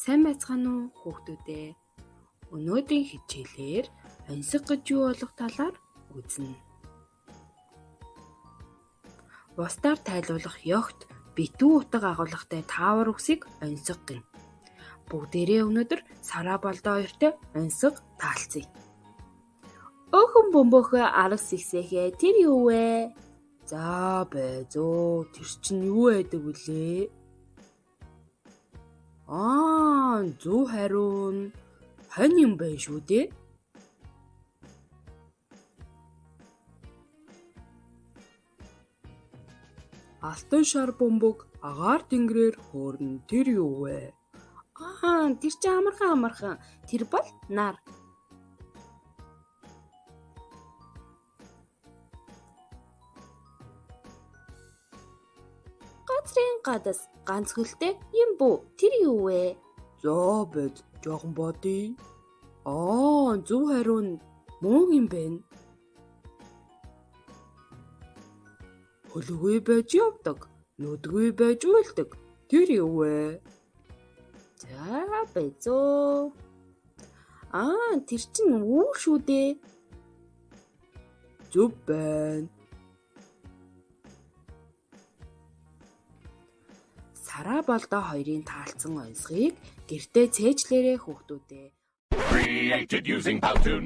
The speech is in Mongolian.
Сайн байцгаана уу хүүхдүүдээ? Өнөөдрийн хичээлээр оньсог гэж юу болох талаар үзнэ. Бусдаар тайлбарлах ёгт битүү утга агуулгатай таавар үгсийг оньсог гэнэ. Бүгдээрээ өнөөдөр Сараа болдоо хоёртой оньсог таалцъя. Өөхөн бөмбөхөө арга сэгсэхээ тэр юу вэ? За бай зөө тэр чинь юу байдаг вүлээ? Зөв хариу нь хонь юм байна шүү дээ. Алтан шар бөмбөг агаар тэнгэрээр хөөрнө тэр юу вэ? Тэр чинь амархан. Тэр бол нар. Газрын гадас ганц хөлтэй юм бүү? Тэр юу вэ? За бод жоохон бодъё. Зөв хариу нь мөн юм байна. Хөлгүй байж явдаг, нүдгүй байж уйлдаг. Тэр юу вэ? За бэзөө. Тэр чинь үүр шүү дээ. Зөв байна. Сараа болдоо хоёрын таалцсан оньсгийг гэртээ цээжлээрээ хүүхдүүдээ. Created using Powtoon.